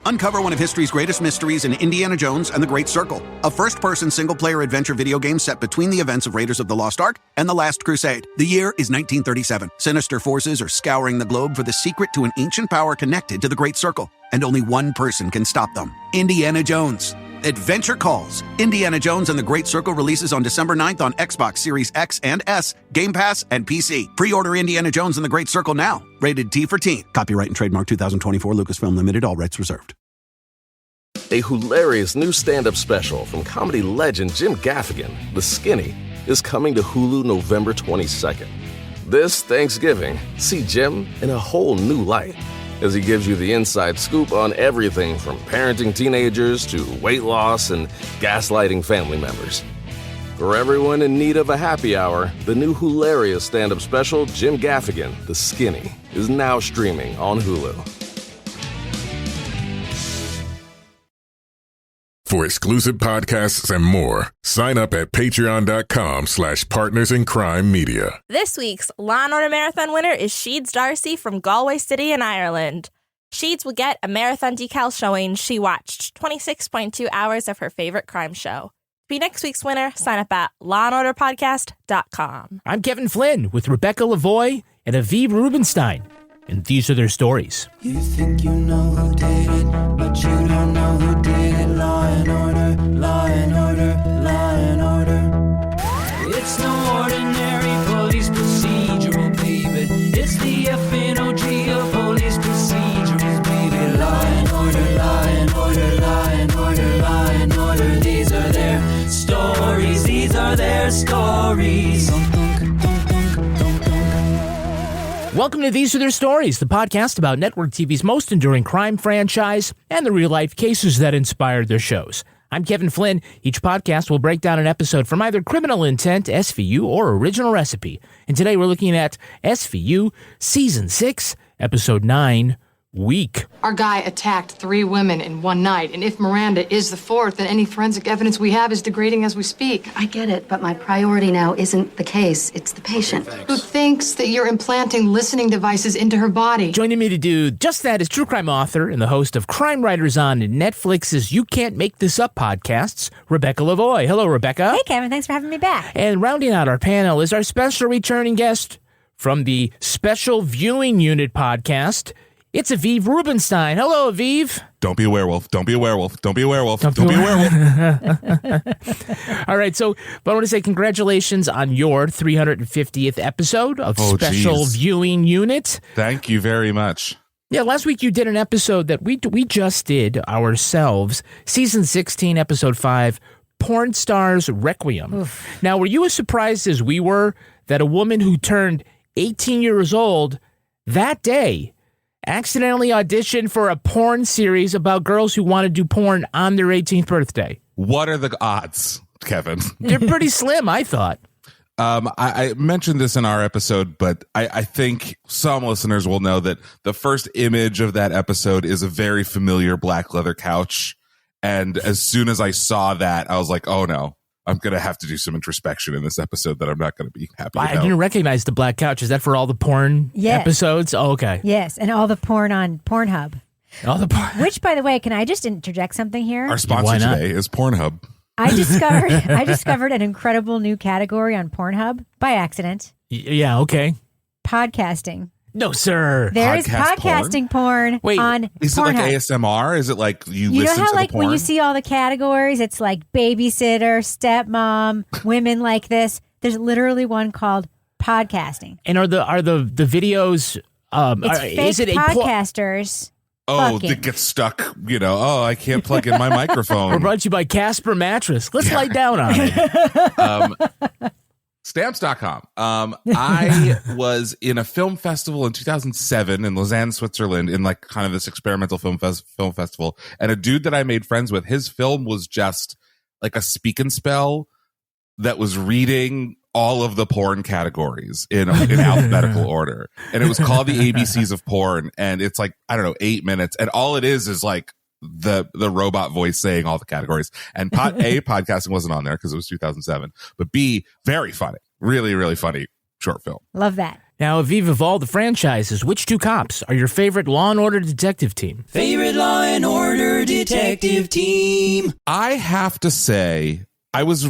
Uncover one of history's greatest mysteries in Indiana Jones and the Great Circle, a first-person single-player adventure video game set between the events of Raiders of the Lost Ark and The Last Crusade. The year is 1937. Sinister forces are scouring the globe for the secret to an ancient power connected to the Great Circle, and only one person can stop them: Indiana Jones. Adventure calls. Indiana Jones and the Great Circle releases on December 9th on Xbox Series X and S, Game Pass, and PC. Pre-order Indiana Jones and the Great Circle now. Rated T for Teen. Copyright and trademark 2024 Lucasfilm Limited. All rights reserved. A hilarious new stand-up special from comedy legend Jim Gaffigan, The Skinny, is coming to Hulu November 22nd. This Thanksgiving, see Jim in a whole new light as he gives you the inside scoop on everything from parenting teenagers to weight loss and gaslighting family members. For everyone in need of a happy hour, the new hilarious stand-up special, Jim Gaffigan, The Skinny, is now streaming on Hulu. For exclusive podcasts and more, sign up at patreon.com/partnersincrimemedia. This week's Law & Order Marathon winner is Sheeds Darcy from Galway City in Ireland. Sheeds will get a marathon decal showing she watched 26.2 hours of her favorite crime show. To be next week's winner, sign up at lawandorderpodcast.com. I'm Kevin Flynn with Rebecca Lavoie and Aviv Rubinstein, and these are their stories. You think you know who did it, but you don't know who did it. Law and order, law and order, law and order. It's no ordinary police procedural, baby. It's the FNOG of police procedurals, baby. Law and order, law and order, law and order, law and order. These are their stories, these are their stories. Welcome to These Are Their Stories, the podcast about network TV's most enduring crime franchise and the real-life cases that inspired their shows. I'm Kevin Flynn. Each podcast will break down an episode from either Criminal Intent, SVU, or Original Recipe. And today we're looking at SVU Season 6, Episode 9, Week. Our guy attacked 3 women in one night, and if Miranda is the 4th, then any forensic evidence we have is degrading as we speak. I get it, but my priority now isn't the case, it's the patient. Who thinks that you're implanting listening devices into her body. Joining me to do just that is true crime author and the host of Crime Writers on Netflix's You Can't Make This Up podcasts, Rebecca Lavoie. Hello, Rebecca. Hey, Kevin. Thanks for having me back. And rounding out our panel is our special returning guest from the Special Viewing Unit podcast. It's Aviv Rubinstein. Hello, Aviv. Don't be a werewolf. Don't be a werewolf. Don't be a werewolf. Don't be a werewolf. All right. So I want to say congratulations on your 350th episode of Special Viewing Unit. Thank you very much. Yeah, last week you did an episode that we just did ourselves. Season 16, Episode 5, Porn Stars Requiem. Oof. Now, were you as surprised as we were that a woman who turned 18 years old that day accidentally auditioned for a porn series about girls who want to do porn on their 18th birthday? What are the odds, Kevin? They're pretty slim, I thought. I mentioned this in our episode, but I think some listeners will know that the first image of that episode is a very familiar black leather couch. And as soon as I saw that, I was like, oh no, I'm going to have to do some introspection in this episode that I'm not going to be happy about. I didn't recognize the black couch. Is that for all the porn episodes? Oh, okay. Yes, and all the porn on Pornhub. All the porn. Which, by the way, can I just interject something here? Our sponsor today is Pornhub. I discovered an incredible new category on Pornhub by accident. Yeah, okay. Podcasting. No, sir. There is podcasting porn Wait, on is Pornhub. It like ASMR? Is it like you listen know how to like the porn? when you see all the categories, it's like babysitter, stepmom, women like this. There's literally one called podcasting. And are the videos? It's fake is it podcasters. That gets stuck. I can't plug in my microphone. We're brought to you by Casper Mattress. Let's lie down on it. Stamps.com. I was in a film festival in 2007 in Lausanne, Switzerland, in like kind of this experimental film festival. And a dude that I made friends with, his film was just like a speak and spell that was reading all of the porn categories in alphabetical order. And it was called the ABCs of Porn. And it's like, 8 minutes. And all it is like the robot voice saying all the categories. And podcasting wasn't on there because it was 2007. But B, very funny. Really, really funny short film. Love that. Now, Aviv, of all the franchises, which 2 cops are your favorite Law & Order detective team? Favorite Law & Order detective team. I have to say, I was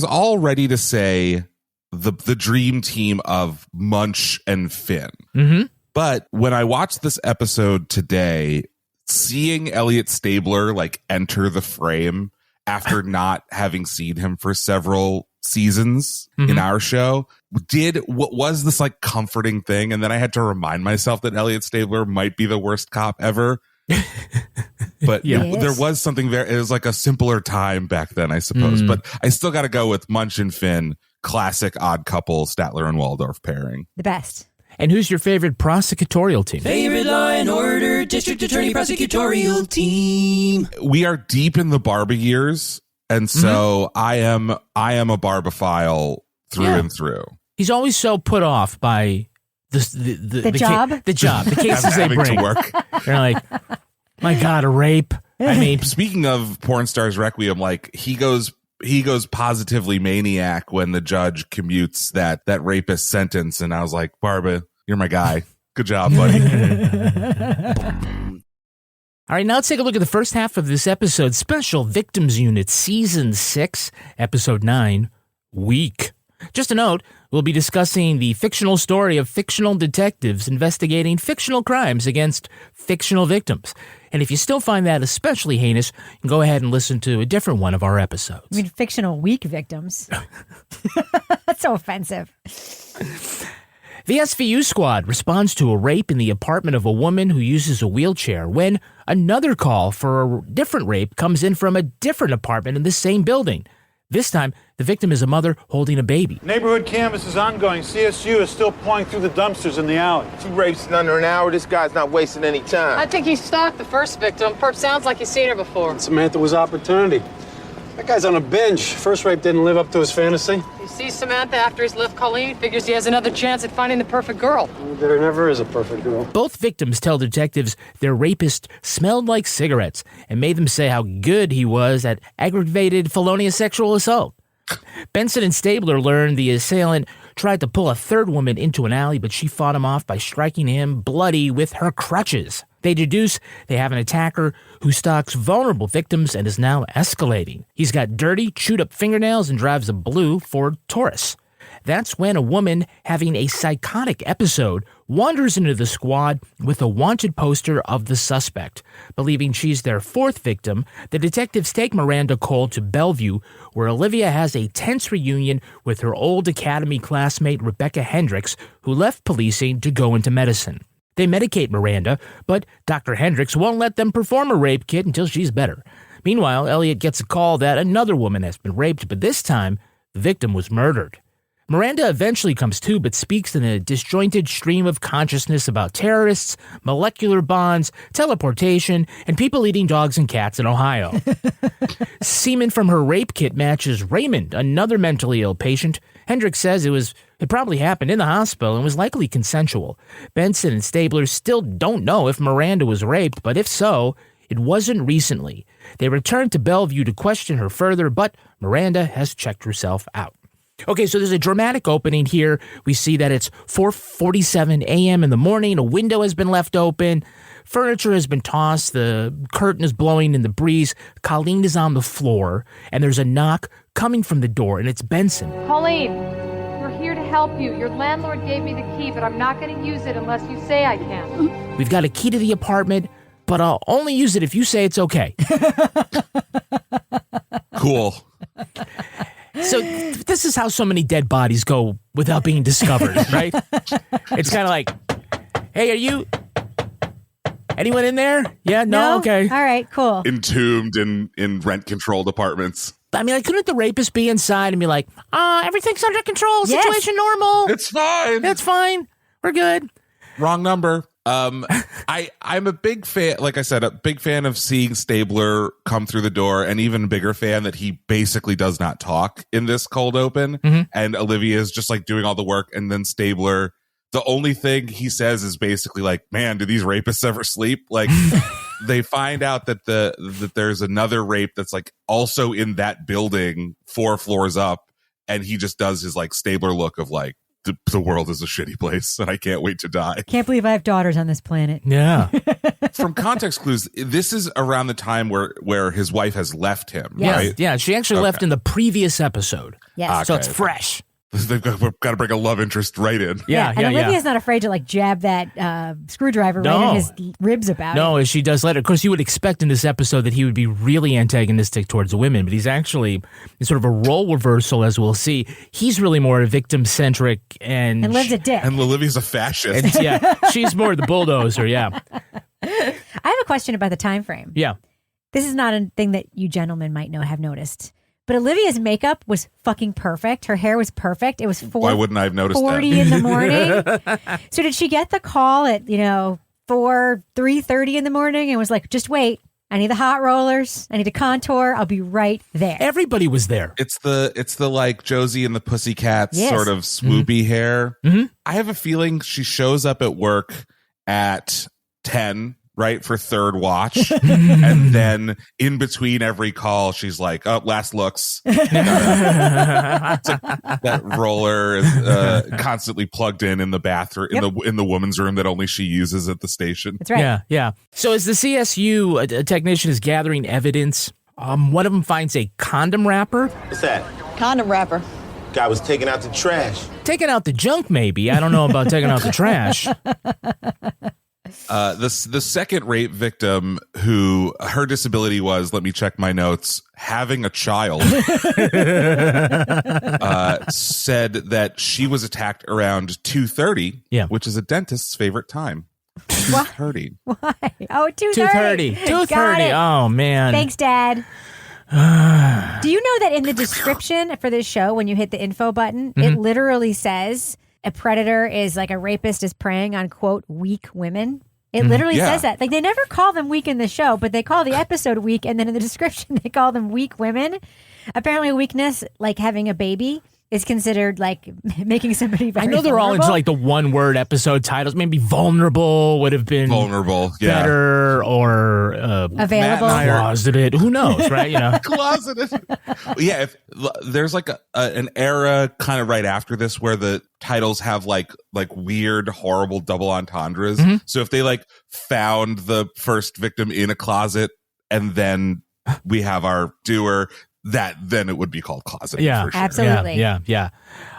all ready to say the dream team of Munch and Finn. Mm-hmm. But when I watched this episode today, seeing Elliot Stabler like enter the frame after not having seen him for several seasons in our show what was this like comforting thing. And then I had to remind myself that Elliot Stabler might be the worst cop ever. But there was something there. It was like a simpler time back then, I suppose. But I still got to go with Munch and Finn, classic odd couple, Statler and Waldorf pairing. The best. And who's your favorite prosecutorial team? Favorite Law and Order District Attorney Prosecutorial Team. We are deep in the Barba years, and so I am a Barbophile through and through. He's always so put off by the job, the cases they bring to work. They're like, my God, a rape. I mean, speaking of Porn Stars Requiem, like he goes positively maniac when the judge commutes that rapist sentence, and I was like, Barba, you're my guy. Good job, buddy. All right, now let's take a look at the first half of this episode. Special Victims Unit, Season 6, Episode 9, Week. Just a note, we'll be discussing the fictional story of fictional detectives investigating fictional crimes against fictional victims. And if you still find that especially heinous, you can go ahead and listen to a different one of our episodes. I mean, fictional weak victims. That's so offensive. The SVU squad responds to a rape in the apartment of a woman who uses a wheelchair when another call for a different rape comes in from a different apartment in the same building. This time, the victim is a mother holding a baby. Neighborhood canvass is ongoing. CSU is still pouring through the dumpsters in the alley. 2 rapes in under an hour. This guy's not wasting any time. I think he stalked the first victim. Perp sounds like he's seen her before. Samantha was opportunity. That guy's on a binge. First rape didn't live up to his fantasy. He sees Samantha after he's left Colleen, figures he has another chance at finding the perfect girl. There never is a perfect girl. Both victims tell detectives their rapist smelled like cigarettes and made them say how good he was at aggravated felonious sexual assault. Benson and Stabler learned the assailant tried to pull a third woman into an alley, but she fought him off by striking him bloody with her crutches. They deduce they have an attacker who stalks vulnerable victims and is now escalating. He's got dirty, chewed-up fingernails and drives a blue Ford Taurus. That's when a woman having a psychotic episode wanders into the squad with a wanted poster of the suspect. Believing she's their fourth victim, the detectives take Miranda Cole to Bellevue, where Olivia has a tense reunion with her old academy classmate Rebecca Hendricks, who left policing to go into medicine. They medicate Miranda, but Dr. Hendricks won't let them perform a rape kit until she's better. Meanwhile, Elliot gets a call that another woman has been raped, but this time, the victim was murdered. Miranda eventually comes to, but speaks in a disjointed stream of consciousness about terrorists, molecular bonds, teleportation, and people eating dogs and cats in Ohio. Semen from her rape kit matches Raymond, another mentally ill patient. Hendricks says it probably happened in the hospital and was likely consensual. Benson and Stabler still don't know if Miranda was raped, but if so, it wasn't recently. They return to Bellevue to question her further, but Miranda has checked herself out. Okay, so there's a dramatic opening here. We see that it's 4:47 a.m. in the morning. A window has been left open. Furniture has been tossed. The curtain is blowing in the breeze. Colleen is on the floor, and there's a knock coming from the door, and it's Benson. Colleen, we're here to help you. Your landlord gave me the key, but I'm not going to use it unless you say I can. We've got a key to the apartment, but I'll only use it if you say it's okay. Cool. So this is how so many dead bodies go without being discovered, right? It's kind of like, hey, anyone in there? Yeah, no? Okay. All right, cool. Entombed in rent-controlled apartments. I mean, like, couldn't the rapist be inside and be like, everything's under control, situation normal. It's fine. It's fine. We're good. Wrong number. I'm a big fan, like I said, a big fan of seeing Stabler come through the door, and even a bigger fan that he basically does not talk in this cold open. And Olivia is just like doing all the work, and then Stabler, the only thing he says is basically like, man, do these rapists ever sleep? Like they find out that that there's another rape that's like also in that building 4 floors up, and he just does his like Stabler look of like, the world is a shitty place and I can't wait to die. Can't believe I have daughters on this planet. Yeah. From context clues, this is around the time where his wife has left him, Yes. right? Yeah, she actually left in the previous episode. Yes. So it's fresh. They've got to bring a love interest right in. Yeah, and Olivia's not afraid to like jab that screwdriver right in his ribs about it. No, as she does later. Of course, you would expect in this episode that he would be really antagonistic towards the women, but he's actually sort of a role reversal, as we'll see. He's really more victim-centric and lives a dick. And Olivia's a fascist. And, yeah, she's more the bulldozer, yeah. I have a question about the time frame. Yeah. This is not a thing that you gentlemen might have noticed. But Olivia's makeup was fucking perfect. Her hair was perfect. It was Why wouldn't I have noticed 40 that? in the morning. So did she get the call at, 3:30 in the morning and was like, just wait. I need the hot rollers. I need to contour. I'll be right there. Everybody was there. It's the like Josie and the Pussycats Yes. sort of swoopy hair. Mm-hmm. I have a feeling she shows up at work at 10, right, for third watch. And then in between every call, she's like, oh, last looks. It's like that roller is constantly plugged in the bathroom, in the woman's room that only she uses at the station. That's right. Yeah. So as the CSU a technician is gathering evidence, one of them finds a condom wrapper. What's that? Condom wrapper. Guy was taking out the trash. Taking out the junk, maybe. I don't know about taking out the trash. The second rape victim, who her disability was, let me check my notes, having a child, said that she was attacked around 2:30, which is a dentist's favorite time. 2:30. Why? Oh, 2:30. 2:30. Oh, man. Thanks, Dad. Do you know that in the description for this show, when you hit the info button, it literally says a predator is like a rapist is preying on, quote, weak women? It literally says that. Like, they never call them weak in the show, but they call the episode weak, and then in the description they call them weak women. Apparently weakness, like having a baby, is considered like making somebody very I know they're vulnerable. all into like the one-word episode titles. Maybe vulnerable would have been better, or available, closeted. Who knows, right? Closeted. Yeah, if there's like an era kind of right after this where the titles have like weird, horrible double entendres. Mm-hmm. So if they like found the first victim in a closet and then we have our doer, then it would be called closeting. Yeah, for sure. Absolutely. Yeah.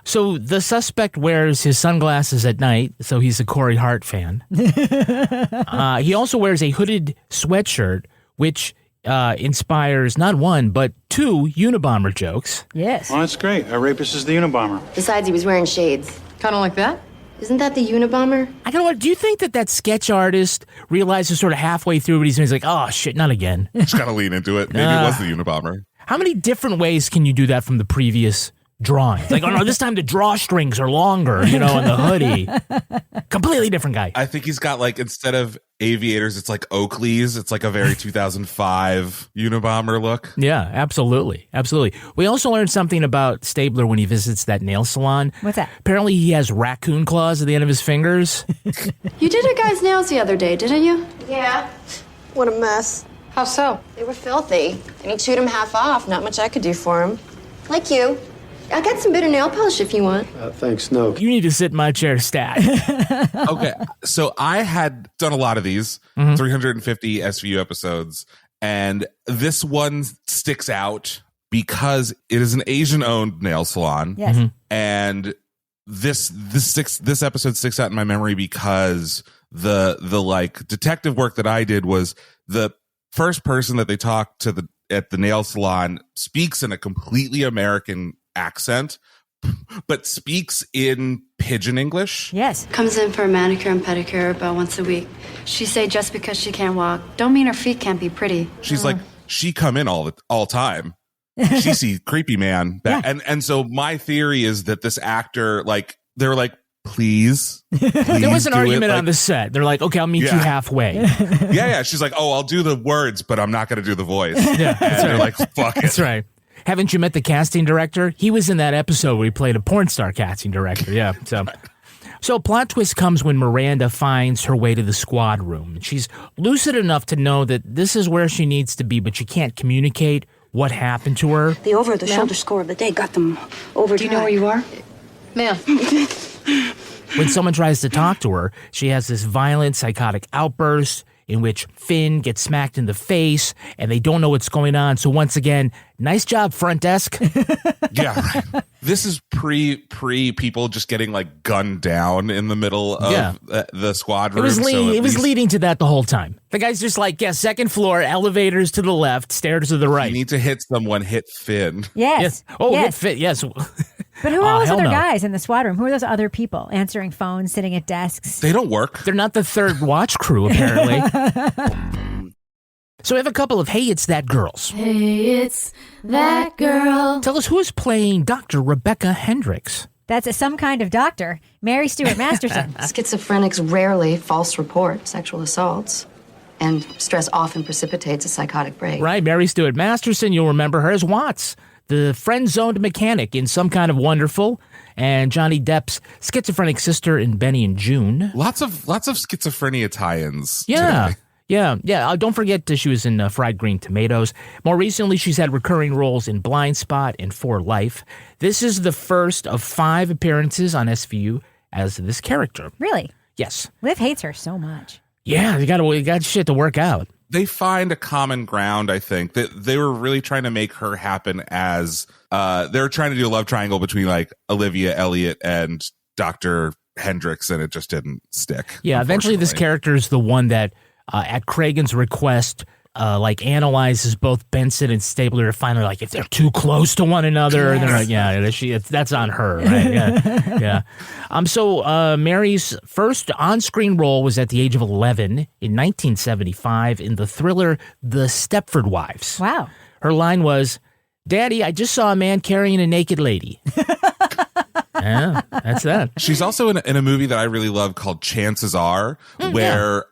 So the suspect wears his sunglasses at night, so he's a Corey Hart fan. He also wears a hooded sweatshirt, which inspires not one, but two Unabomber jokes. Yes. Well, that's great. Our rapist is the Unabomber. Besides, he was wearing shades. Kind of like that? Isn't that the Unabomber? I don't know. Do you think that sketch artist realizes sort of halfway through what he's like, oh, shit, not again? Just gotta lean into it. Maybe it was the Unabomber. How many different ways can you do that from the previous drawings? Like, oh no, this time the drawstrings are longer, and the hoodie. Completely different guy. I think he's got like, instead of aviators, it's like Oakleys. It's like a very 2005 Unabomber look. Yeah, absolutely. We also learned something about Stabler when he visits that nail salon. What's that? Apparently he has raccoon claws at the end of his fingers. You did a guy's nails the other day, didn't you? Yeah. What a mess. How so? They were filthy, and he chewed them half off. Not much I could do for him. Like you. I got some bitter nail polish if you want. Thanks, no. You need to sit in my chair, stat. Okay, so I had done a lot of these, 350 SVU episodes, and this one sticks out because it is an Asian-owned nail salon. Yes. And this episode sticks out in my memory because the like detective work that I did was the first person that they talked to at the nail salon speaks in a completely American accent, but speaks in pidgin English. Yes. Comes in for a manicure and pedicure about once a week. She say just because she can't walk, don't mean her feet can't be pretty. She's like, she come in all time. She see creepy man. And so my theory is that this actor, like, they were like, please there was an argument on the set. They're like, okay, I'll meet you halfway. Yeah. She's like, oh, I'll do the words, but I'm not going to do the voice. Yeah, and they're like, fuck it. That's right. Haven't you met the casting director? He was in that episode where he played a porn star casting director. Yeah. So a plot twist comes when Miranda finds her way to the squad room. She's lucid enough to know that this is where she needs to be, but she can't communicate what happened to her. The over-the-shoulder score of the day got them over. Do you know where you are? Ma'am. When someone tries to talk to her, she has this violent psychotic outburst in which Finn gets smacked in the face and they don't know what's going on. So once again, nice job, front desk. Yeah, right. This is pre people just getting like gunned down in the middle of the squad room. It was leading to that the whole time. The guy's just like, second floor, elevators to the left, stairs to the right. You need to hit someone, hit Finn. Yes. Oh, yes. hit Finn, yes. But who are those other guys in the squad room? Who are those other people answering phones, sitting at desks? They don't work. They're not the third watch crew, apparently. So we have a couple of Hey, It's That Girls. Hey, it's that girl. Tell us who is playing Dr. Rebecca Hendricks. That's some kind of doctor. Mary Stuart Masterson. Schizophrenics rarely false report sexual assaults, and stress often precipitates a psychotic break. Right, Mary Stuart Masterson, you'll remember her as Watts, the friend-zoned mechanic in Some Kind of Wonderful, and Johnny Depp's schizophrenic sister in Benny and June. Lots of schizophrenia tie-ins. Yeah. Today. Yeah. Don't forget that she was in Fried Green Tomatoes. More recently, she's had recurring roles in Blind Spot and For Life. This is the first of 5 appearances on SVU as this character. Really? Yes. Liv hates her so much. Yeah, you got shit to work out. They find a common ground, I think. That they were really trying to make her happen as they were trying to do a love triangle between like Olivia Elliott and Dr. Hendricks, and it just didn't stick. Yeah, eventually this character is the one that at Cragen's request, analyzes both Benson and Stabler to find out, like, if they're too close to one another. Yes. They're like, that's on her, right? Yeah. So Mary's first on-screen role was at the age of 11 in 1975 in the thriller The Stepford Wives. Wow. Her line was, "Daddy, I just saw a man carrying a naked lady." Yeah, that's that. She's also in a movie that I really love called Chances Are, where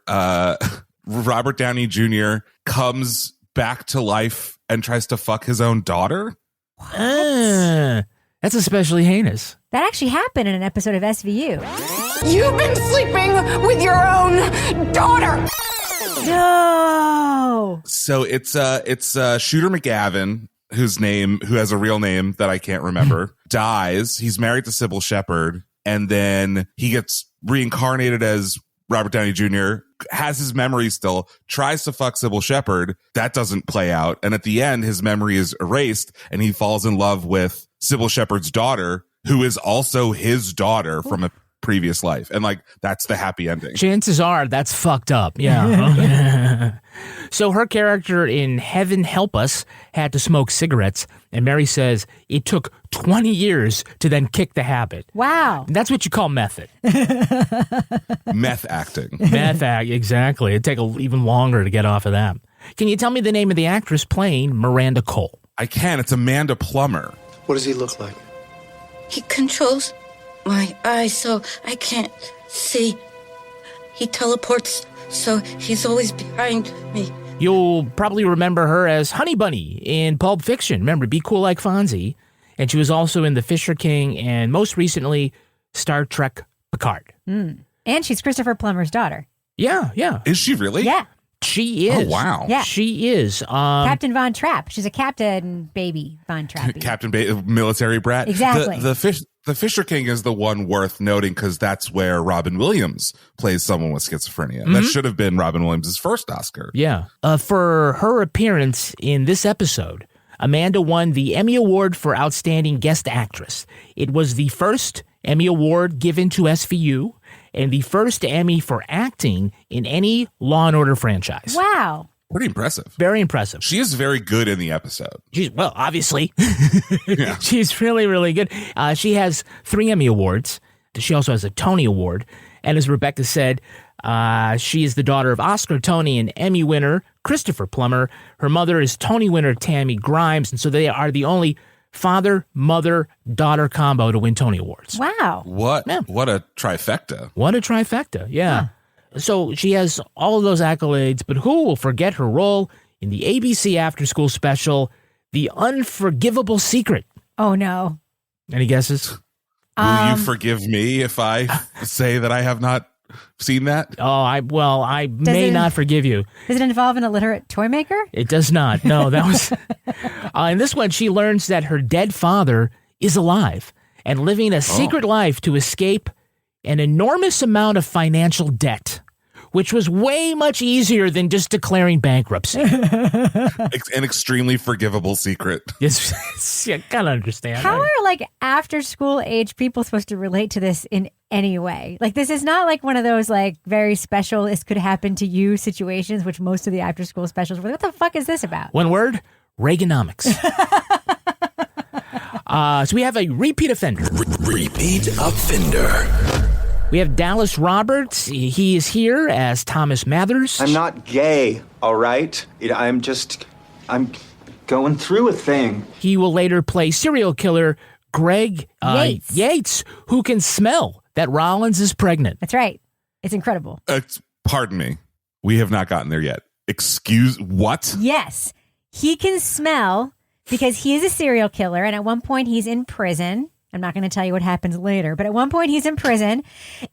Robert Downey Jr. comes back to life and tries to fuck his own daughter. That's especially heinous. That actually happened in an episode of SVU. You've been sleeping with your own daughter. No. So it's Shooter McGavin, who has a real name that I can't remember, dies. He's married to Sybil Shepherd, and then he gets reincarnated as Robert Downey Jr., has his memory still, tries to fuck Sybil Shepherd. That doesn't play out. And at the end, his memory is erased, and he falls in love with Sybil Shepherd's daughter, who is also his daughter from a previous life. And that's the happy ending. Chances are that's fucked up. Yeah. So her character in Heaven Help Us had to smoke cigarettes, and Mary says it took 20 years to then kick the habit. Wow. That's what you call method. Meth acting. Exactly. It'd take even longer to get off of that. Can you tell me the name of the actress playing Miranda Cole? I can. It's Amanda Plummer. What does he look like? He controls my eyes so I can't see. He teleports so he's always behind me. You'll probably remember her as Honey Bunny in Pulp Fiction. Remember, Be Cool Like Fonzie. And she was also in The Fisher King and most recently Star Trek Picard. And she's Christopher Plummer's daughter. Yeah. Is she really? Yeah. She is. Oh, wow. Yeah. She is. Captain Von Trapp. She's a Captain Baby Von Trapp. Military brat. Exactly. The Fisher King is the one worth noting because that's where Robin Williams plays someone with schizophrenia. Mm-hmm. That should have been Robin Williams' first Oscar. Yeah. For her appearance in this episode, Amanda won the Emmy Award for Outstanding Guest Actress. It was the first Emmy Award given to SVU and the first Emmy for acting in any Law & Order franchise. Wow. Pretty impressive. Very impressive. She is very good in the episode. Obviously. Yeah. She's really, really good. She has 3 Emmy Awards. She also has a Tony Award. And as Rebecca said, she is the daughter of Oscar, Tony, and Emmy winner Christopher Plummer. Her mother is Tony winner Tammy Grimes. And so they are the only father, mother, daughter combo to win Tony Awards. Wow. What a trifecta. What a trifecta, yeah. Huh. So she has all of those accolades, but who will forget her role in the ABC After School special, The Unforgivable Secret? Oh, no. Any guesses? Will you forgive me if I say that I have not seen that? Oh, I may not forgive you. Does it involve an illiterate toy maker? It does not. No, that was... in this one, she learns that her dead father is alive and living a secret life to escape an enormous amount of financial debt, which was way much easier than just declaring bankruptcy. An extremely forgivable secret. Yes, I kind of understand. How are like after school age people supposed to relate to this in any way? Like this is not like one of those like very special this could happen to you situations, which most of the after school specials were. What the fuck is this about? One word, Reaganomics. So we have a repeat offender. Repeat offender. We have Dallas Roberts. He is here as Thomas Mathers. I'm not gay, all right? I'm going through a thing. He will later play serial killer Greg Yates, who can smell that Rollins is pregnant. That's right. It's incredible. Pardon me. We have not gotten there yet. Excuse what? Yes. He can smell because he is a serial killer, and at one point he's in prison. I'm not going to tell you what happens later, but at one point he's in prison,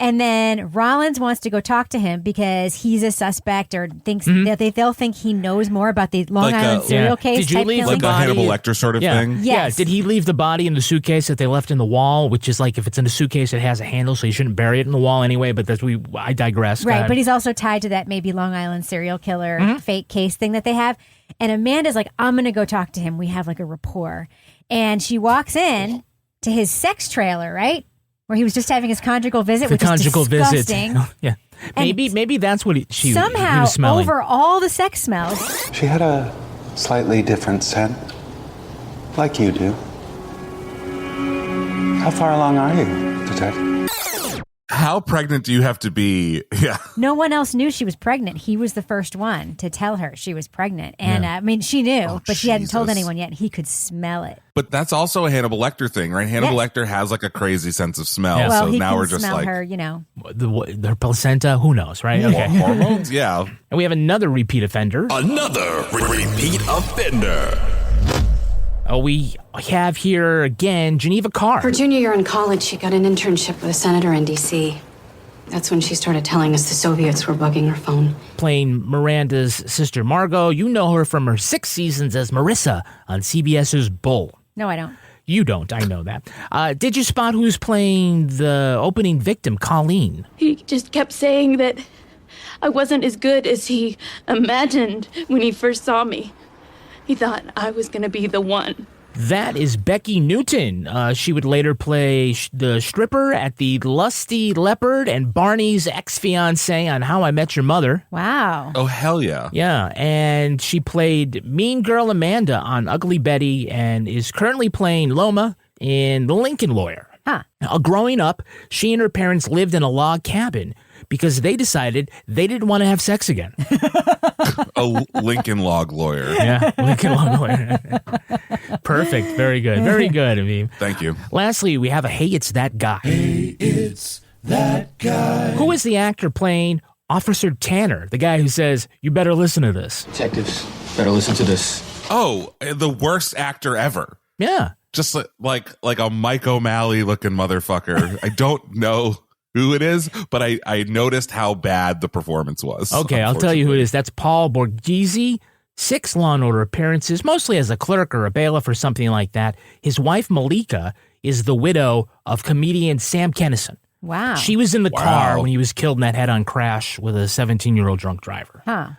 and then Rollins wants to go talk to him because he's a suspect or thinks that they'll think he knows more about the Long Island serial case. Did you leave like a Hannibal Lecter sort of thing? Yes. Yeah. Did he leave the body in the suitcase that they left in the wall? Which is like if it's in a suitcase, it has a handle, so you shouldn't bury it in the wall anyway. But I digress. Right, but he's also tied to that maybe Long Island serial killer fake case thing that they have. And Amanda's like, I'm going to go talk to him. We have like a rapport, and she walks in to his sex trailer, right? Where he was just having his conjugal visit, which is disgusting. Yeah. Maybe that's what he somehow was smelling. Over all the sex smells. She had a slightly different scent, like you do. How far along are you, Detective? How pregnant do you have to be? Yeah. No one else knew she was pregnant. He was the first one to tell her she was pregnant. And I mean, she knew, but she hadn't told anyone yet. He could smell it. But that's also a Hannibal Lecter thing, right? Hannibal Lecter has like a crazy sense of smell. Yeah. Well, so he now can we're just smell like her, you know. Their placenta, who knows, right? Okay. Hormones, yeah. And we have another repeat offender. Another repeat offender. We have here again Geneva Carr. Her junior year in college, she got an internship with a senator in D.C. That's when she started telling us the Soviets were bugging her phone. Playing Miranda's sister Margot. You know her from her 6 seasons as Marissa on CBS's Bull. No, I don't. You don't, I know that. Did you spot who's playing the opening victim, Colleen? He just kept saying that I wasn't as good as he imagined when he first saw me. He thought I was going to be the one. That is Becky Newton. She would later play the stripper at the Lusty Leopard and Barney's ex-fiancé on How I Met Your Mother. Wow. Oh, hell yeah. Yeah, and she played Mean Girl Amanda on Ugly Betty and is currently playing Loma in The Lincoln Lawyer. Huh. Growing up, she and her parents lived in a log cabin because they decided they didn't want to have sex again. A Lincoln Log Lawyer. Yeah, Lincoln Log Lawyer. Perfect. Very good. Very good, Aviv. Thank you. Lastly, we have a Hey, It's That Guy. Hey, it's that guy. Who is the actor playing Officer Tanner, the guy who says, you better listen to this? Detectives, better listen to this. Oh, the worst actor ever. Yeah. Just like a Mike O'Malley looking motherfucker. I don't know who it is, but I noticed how bad the performance was. Okay, I'll tell you who it is. That's Paul Borghese. 6 Law & Order appearances, mostly as a clerk or a bailiff or something like that. His wife, Malika, is the widow of comedian Sam Kinison. Wow. She was in the car when he was killed in that head-on crash with a 17-year-old drunk driver. Huh.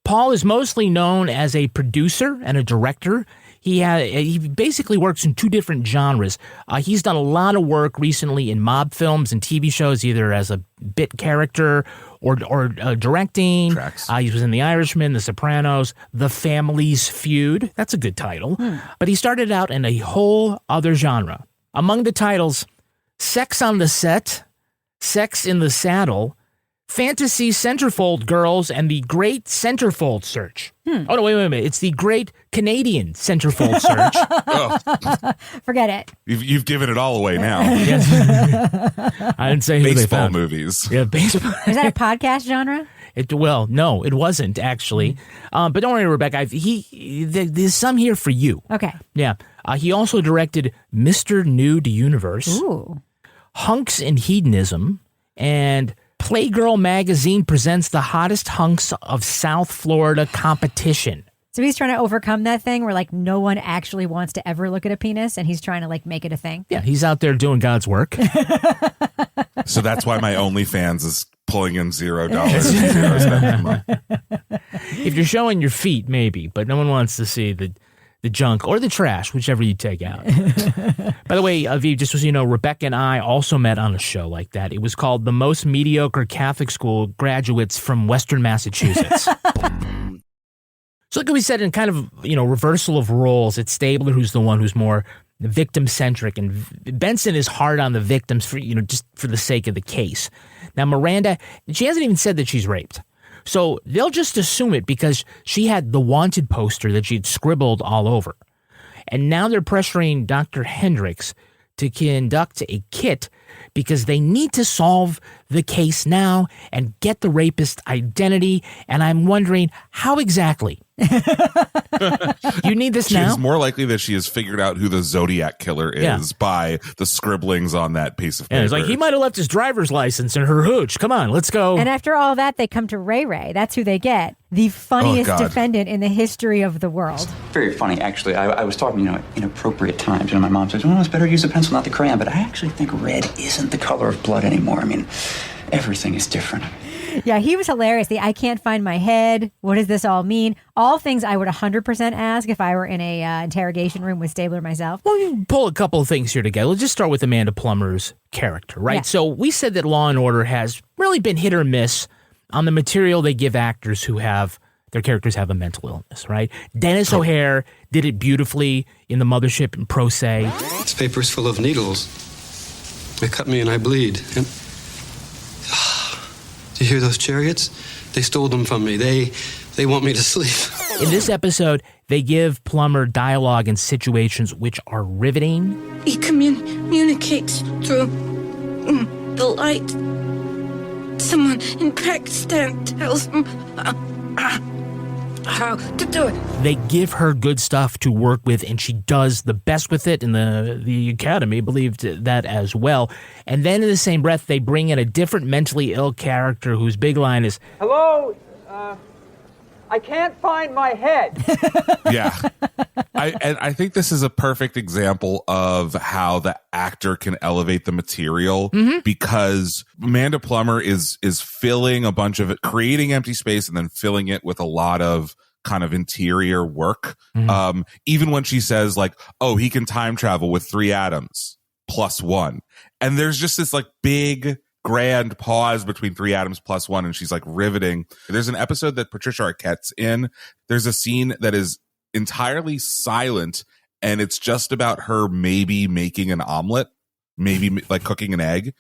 Paul is mostly known as a producer and a director. He basically works in 2 different genres. He's done a lot of work recently in mob films and TV shows, either as a bit character or directing. He was in The Irishman, The Sopranos, The Family's Feud. That's a good title. But he started out in a whole other genre. Among the titles, Sex on the Set, Sex in the Saddle, Fantasy Centerfold Girls, and The Great Centerfold Search. Oh, no, wait a minute. It's The Great Canadian Centerfold Search. Oh. Forget it. You've given it all away now. Yes. I didn't say who they baseball found. movies. Yeah, baseball. Is that a podcast genre? Well, no, it wasn't actually. But don't worry, Rebecca. There's some here for you. Okay. Yeah. He also directed Mr. Nude Universe, Ooh. Hunks in Hedonism, and Playgirl Magazine presents the hottest hunks of South Florida competition. So he's trying to overcome that thing where like no one actually wants to ever look at a penis, and he's trying to like make it a thing. Yeah, he's out there doing God's work. So that's why my OnlyFans is pulling in $0. If you're showing your feet, maybe, but no one wants to see the junk or the trash, whichever you take out. By the way, Aviv, just so you know, Rebecca and I also met on a show like that. It was called The Most Mediocre Catholic School Graduates from Western Massachusetts. So like we said, in kind of, reversal of roles, it's Stabler who's the one who's more victim-centric, and Benson is hard on the victims for, just for the sake of the case. Now, Miranda, she hasn't even said that she's raped. So they'll just assume it because she had the wanted poster that she'd scribbled all over. And now they're pressuring Dr. Hendricks to conduct a kit because they need to solve the case now and get the rapist identity. And I'm wondering, how exactly? You need this now? It's more likely that she has figured out who the Zodiac killer is by the scribblings on that piece of paper. And it's like, he might have left his driver's license in her hooch. Come on, let's go. And after all that, they come to Ray Ray. That's who they get. The funniest defendant in the history of the world. Very funny, actually. I was talking, inappropriate times. My mom says, it's better to use a pencil, not the crayon. But I actually think red isn't the color of blood anymore. I mean, everything is different. Yeah, he was hilarious. I can't find my head. What does this all mean? All things I would 100% ask if I were in a interrogation room with Stabler myself. Well, you pull a couple of things here together. Let's just start with Amanda Plummer's character, right? Yeah. So we said that Law & Order has really been hit or miss on the material they give actors who have their characters have a mental illness, right? Dennis O'Hare did it beautifully in The Mothership and Pro Se. This paper's full of needles. They cut me and I bleed. And do you hear those chariots? They stole them from me. They want me to sleep. In this episode, they give Plummer dialogue in situations which are riveting. He communicates through the light. Someone in Pakistan tells him how to do it. They give her good stuff to work with, and she does the best with it, and the Academy believed that as well. And then in the same breath, they bring in a different mentally ill character whose big line is, "Hello, I can't find my head." Yeah. I think this is a perfect example of how the actor can elevate the material, because Amanda Plummer is filling a bunch of it, creating empty space and then filling it with a lot of kind of interior work. Even when she says like, oh, he can time travel with 3 atoms plus 1. And there's just this like big grand pause between 3 atoms plus 1, and she's like riveting. There's an episode that Patricia Arquette's in. There's a scene that is entirely silent, and it's just about her maybe making an omelet, maybe like cooking an egg,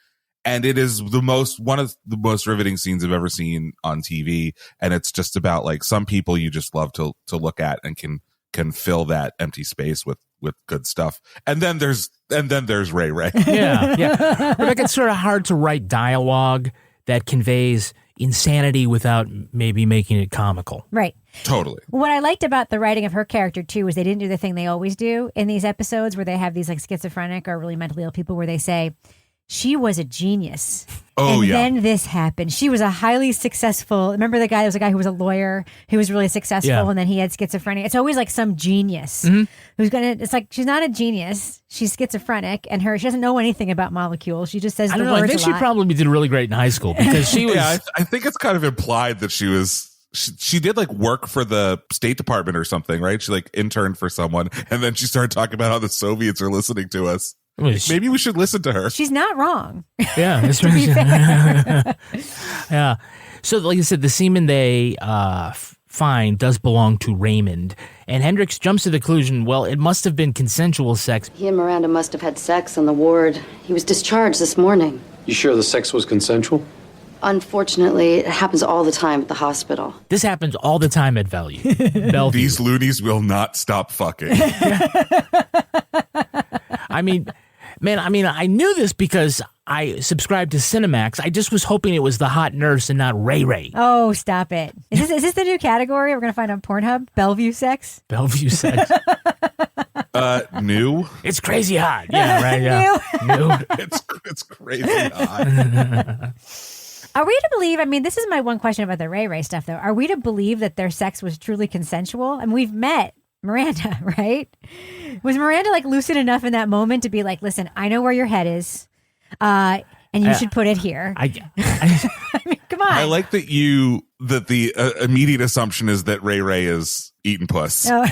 and it is one of the most riveting scenes I've ever seen on TV. And it's just about like some people you just love to look at and can fill that empty space with good stuff. And then there's Ray Ray. Yeah. Rebecca, it's sort of hard to write dialogue that conveys insanity without maybe making it comical. Right. Totally. What I liked about the writing of her character, too, is they didn't do the thing they always do in these episodes where they have these like schizophrenic or really mentally ill people where they say, she was a genius. Oh, and yeah. then this happened. She was a highly successful. Remember the guy? There was a guy who was a lawyer who was really successful, and then he had schizophrenia. It's always like some genius who's gonna. It's like she's not a genius. She's schizophrenic, and she doesn't know anything about molecules. She just says I the don't know. words I think a she lot. probably did really great in high school because she was. Yeah, I think it's kind of implied that she was. She did like work for the State Department or something, right? She like interned for someone, and then she started talking about how the Soviets are listening to us. Maybe we should listen to her. She's not wrong. Yeah, that's right. Yeah. So, like I said, the semen they find does belong to Raymond, and Hendricks jumps to the conclusion, well, it must have been consensual sex. He and Miranda must have had sex on the ward. He was discharged this morning. You sure the sex was consensual? Unfortunately, it happens all the time at the hospital. This happens all the time at Bellevue. These loonies will not stop fucking. I mean, man, I knew this because I subscribed to Cinemax. I just was hoping it was the hot nurse and not Ray Ray. Oh, stop it. Is this the new category we're going to find on Pornhub? Bellevue sex? Bellevue sex. New? It's crazy hot. Yeah, right. Yeah. New. It's crazy hot. Are we to believe, this is my one question about the Ray Ray stuff, though. Are we to believe that their sex was truly consensual? And we've met Miranda, right? Was Miranda like lucid enough in that moment to be like, listen, I know where your head is. And you should put it here. I mean, come on. I like that the immediate assumption is that Ray is eating puss. Oh.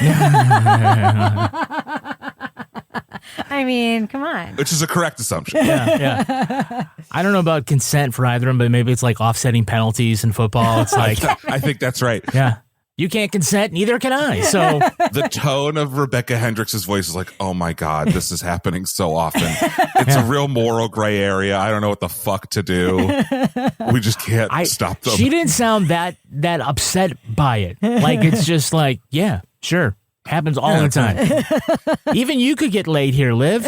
I mean, come on. Which is a correct assumption. Yeah. I don't know about consent for either of them, but maybe it's like offsetting penalties in football. It's like I think that's right. Yeah. You can't consent, neither can I. So the tone of Rebecca Hendricks' voice is like, oh my God, this is happening so often. It's a real moral gray area. I don't know what the fuck to do. We just can't stop them. She didn't sound that upset by it. Like, it's just like, yeah, sure. Happens all the time. Even you could get laid here, Liv.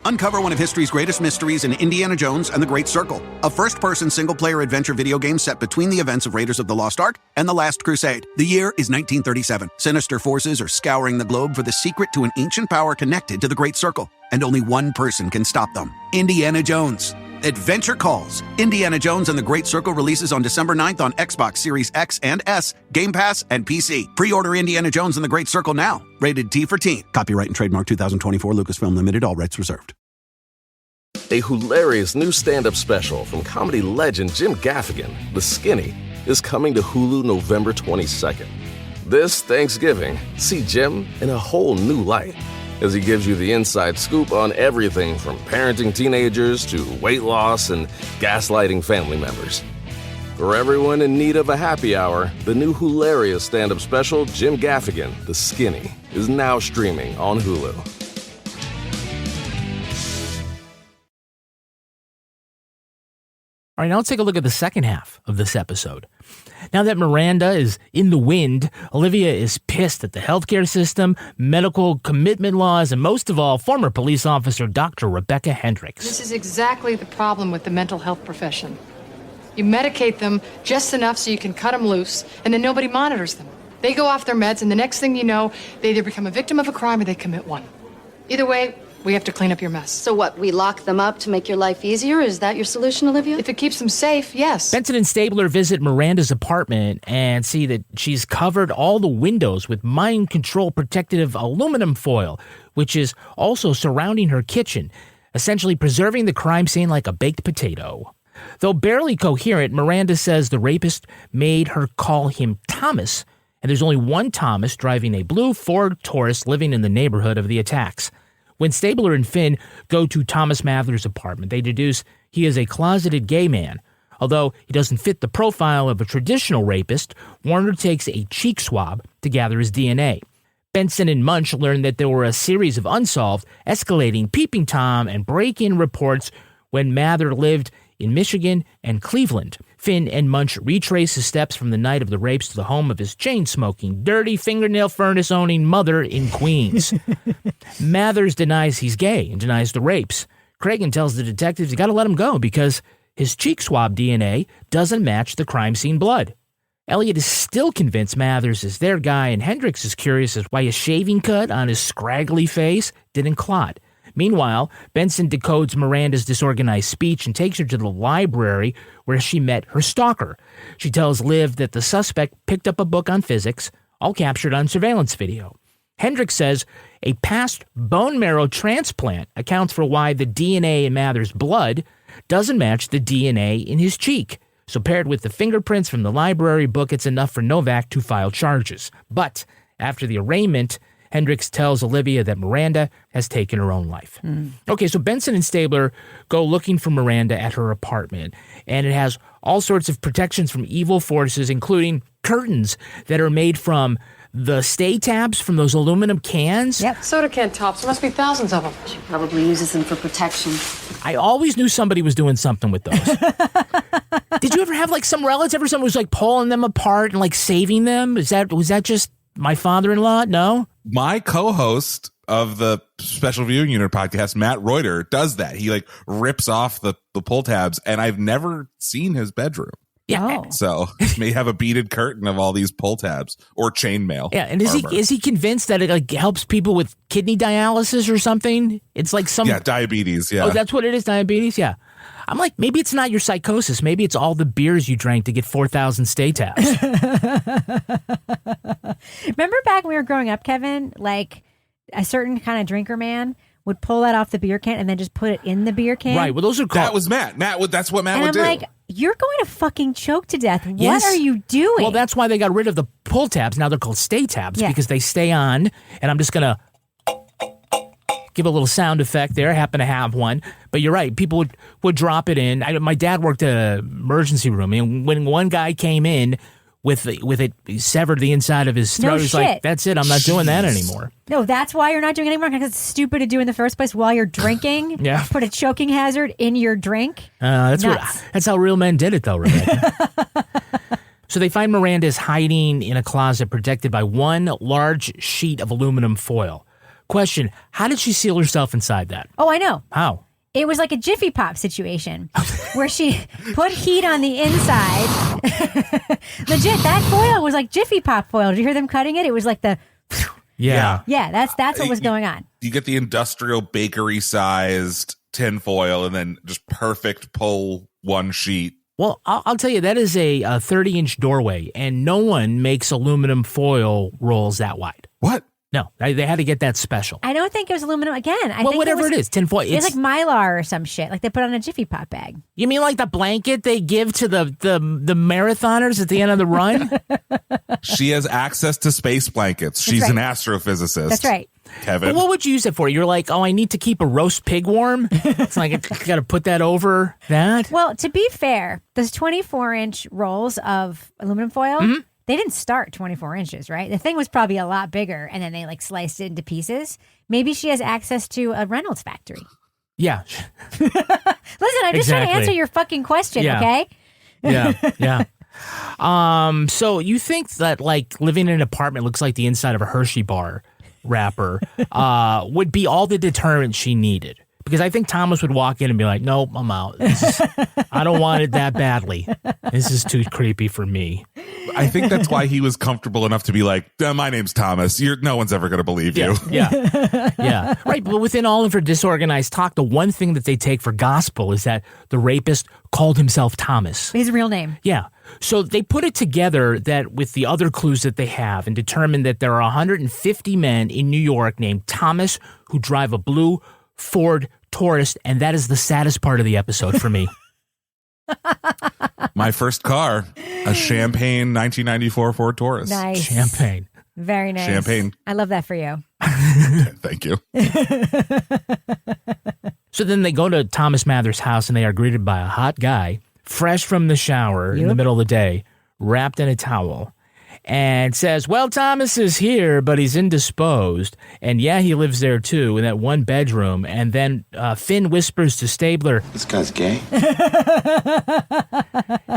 Uncover one of history's greatest mysteries in Indiana Jones and the Great Circle, a first-person single-player adventure video game set between the events of Raiders of the Lost Ark and The Last Crusade. The year is 1937. Sinister forces are scouring the globe for the secret to an ancient power connected to the Great Circle, and only one person can stop them: Indiana Jones. Adventure calls. Indiana Jones and the Great Circle releases on December 9th on Xbox Series X and S, Game Pass, and PC. Pre-order Indiana Jones and the Great Circle now. Rated T for Teen. Copyright and trademark 2024 Lucasfilm Limited. All rights reserved. A hilarious new stand-up special from comedy legend Jim Gaffigan, The Skinny, is coming to Hulu November 22nd. This Thanksgiving, see Jim in a whole new light as he gives you the inside scoop on everything from parenting teenagers to weight loss and gaslighting family members. For everyone in need of a happy hour, the new hilarious stand-up special Jim Gaffigan, The Skinny, is now streaming on Hulu. All right, now let's take a look at the second half of this episode. Now that Miranda is in the wind, Olivia is pissed at the healthcare system, medical commitment laws, and most of all, former police officer Dr. Rebecca Hendricks. This is exactly the problem with the mental health profession. You medicate them just enough so you can cut them loose, and then nobody monitors them. They go off their meds, and the next thing you know, they either become a victim of a crime or they commit one. Either way, we have to clean up your mess. So what, we lock them up to make your life easier? Is that your solution, Olivia? If it keeps them safe, yes. Benson and Stabler visit Miranda's apartment and see that she's covered all the windows with mind control protective aluminum foil, which is also surrounding her kitchen, essentially preserving the crime scene like a baked potato. Though barely coherent, Miranda says the rapist made her call him Thomas, and there's only one Thomas driving a blue Ford Taurus living in the neighborhood of the attacks. When Stabler and Finn go to Thomas Mather's apartment, they deduce he is a closeted gay man. Although he doesn't fit the profile of a traditional rapist, Warner takes a cheek swab to gather his DNA. Benson and Munch learn that there were a series of unsolved, escalating Peeping Tom and break-in reports when Mather lived in Michigan and Cleveland. Finn and Munch retrace his steps from the night of the rapes to the home of his chain-smoking, dirty fingernail furnace-owning mother in Queens. Mathers denies he's gay and denies the rapes. Cragen tells the detectives you got to let him go because his cheek swab DNA doesn't match the crime scene blood. Elliot is still convinced Mathers is their guy, and Hendricks is curious as why a shaving cut on his scraggly face didn't clot. Meanwhile, Benson decodes Miranda's disorganized speech and takes her to the library where she met her stalker. She tells Liv that the suspect picked up a book on physics, all captured on surveillance video. Hendricks says a past bone marrow transplant accounts for why the DNA in Mather's blood doesn't match the DNA in his cheek. So paired with the fingerprints from the library book, it's enough for Novak to file charges. But after the arraignment, Hendricks tells Olivia that Miranda has taken her own life. Okay, so Benson and Stabler go looking for Miranda at her apartment, and it has all sorts of protections from evil forces, including curtains that are made from the stay tabs from those aluminum cans. Yep. Soda can tops. There must be thousands of them. She probably uses them for protection. I always knew somebody was doing something with those. Did you ever have like some relative or someone was like pulling them apart and like saving them? Was that just my father-in-law? No? My co-host of the Special Viewing Unit podcast, Matt Reuter, does that. He like rips off the pull tabs, and I've never seen his bedroom. Yeah. So he may have a beaded curtain of all these pull tabs or chainmail. Yeah, and is he convinced that it like helps people with kidney dialysis or something? It's like some diabetes. Yeah. Oh, that's what it is, diabetes. Yeah. I'm like, maybe it's not your psychosis. Maybe it's all the beers you drank to get 4,000 stay tabs. Remember back when we were growing up, Kevin, like a certain kind of drinker man would pull that off the beer can and then just put it in the beer can. Right. Well, those are called. That was Matt. That's what Matt and would I'm do. like, you're going to fucking choke to death. What Yes. are you doing? Well, that's why they got rid of the pull tabs. Now they're called stay tabs because they stay on. And I'm just going to give a little sound effect there. I happen to have one. But you're right. People would drop it in. My dad worked at an emergency room. And when one guy came in with it severed the inside of his throat, No he's shit. like, that's it. I'm not doing that anymore. No, that's why you're not doing it anymore, because it's stupid to do in the first place while you're drinking. Yeah. Put a choking hazard in your drink. That's how real men did it, though, Rebecca. So they find Miranda's hiding in a closet protected by one large sheet of aluminum foil. Question, how did she seal herself inside that? Oh, I know. How? It was like a Jiffy Pop situation where she put heat on the inside. Legit, that foil was like Jiffy Pop foil. Did you hear them cutting it? It was like the... Yeah. Yeah, that's what was going on. You get the industrial bakery-sized tin foil and then just perfect pull one sheet. Well, I'll tell you, that is a 30-inch doorway, and no one makes aluminum foil rolls that wide. What? No, they had to get that special. I don't think it was aluminum. Again, I Well, think whatever it is, tin foil. It's like Mylar or some shit. Like they put on a Jiffy Pop bag. You mean like the blanket they give to the marathoners at the end of the run? She has access to space blankets. She's right. an astrophysicist. That's right. Kevin. But what would you use it for? You're like, oh, I need to keep a roast pig warm. It's like I got to put that over that. Well, to be fair, those 24-inch rolls of aluminum foil, they didn't start 24 inches, right? The thing was probably a lot bigger, and then they like sliced it into pieces. Maybe she has access to a Reynolds factory. Yeah. Listen, I'm just trying to answer your fucking question, okay? Yeah. So you think that like living in an apartment looks like the inside of a Hershey bar wrapper would be all the deterrent she needed? Because I think Thomas would walk in and be like, nope, I'm out. I don't want it that badly. This is too creepy for me. I think that's why he was comfortable enough to be like, my name's Thomas. No one's ever going to believe you. Yeah. Right. But within all of her disorganized talk, the one thing that they take for gospel is that the rapist called himself Thomas. His real name. Yeah. So they put it together that with the other clues that they have and determined that there are 150 men in New York named Thomas who drive a blue Ford Taurus, and that is the saddest part of the episode for me. My first car, a champagne 1994 Ford Taurus. Nice. Champagne. Very nice. Champagne. I love that for you. Thank you. So then they go to Thomas Mather's house and they are greeted by a hot guy, fresh from the shower in the middle of the day, wrapped in a towel, and says, well, Thomas is here, but he's indisposed. And yeah, he lives there too, in that one bedroom. And then Finn whispers to Stabler, This guy's gay.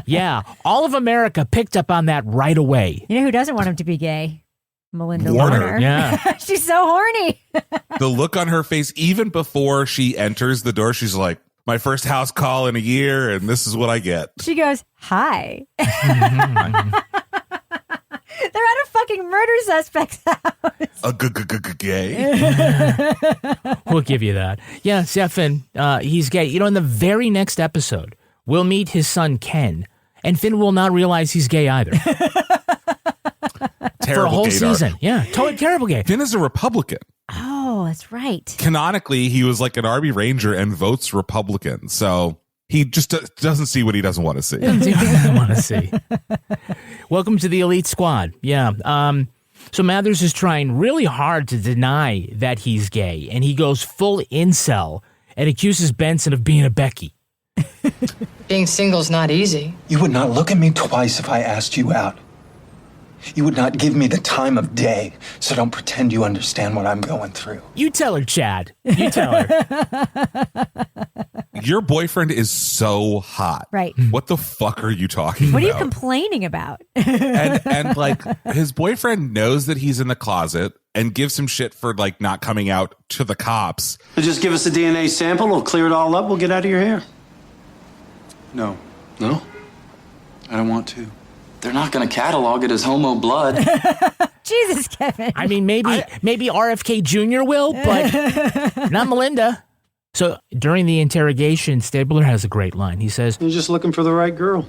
yeah, all of America picked up on that right away. You know who doesn't want him to be gay? Melinda Warner. Warner. Yeah. She's so horny. The look on her face, even before she enters the door, she's like, my first house call in a year, and this is what I get. She goes, hi. They're at a fucking murder suspect's house. Gay. We'll give you that. Yeah, Finn, he's gay. You know, in the very next episode, we'll meet his son, Ken, and Finn will not realize he's gay either. Terrible for a whole gaydar. season. Yeah, totally terrible gay. Finn is a Republican. Oh, that's right. Canonically, he was like an Army Ranger and votes Republican. So he just doesn't see what he doesn't want to see. I want to see. Welcome to the elite squad. Yeah. So Mathers is trying really hard to deny that he's gay, and he goes full incel and accuses Benson of being a Becky. Being single's not easy. You would not look at me twice if I asked you out. You would not give me the time of day, so don't pretend you understand what I'm going through. You tell her, Chad. You tell her. Your boyfriend is so hot. Right. What the fuck are you talking What are you about? complaining about? and like his boyfriend knows that he's in the closet and gives him shit for like not coming out to the cops. So just give us a DNA sample, we'll clear it all up, we'll get out of your hair. No, No? I don't want to. They're not going to catalog it as homo blood. Jesus, Kevin. I mean, maybe RFK Jr. will, but not Melinda. So during the interrogation, Stabler has a great line. He says, You're just looking for the right girl.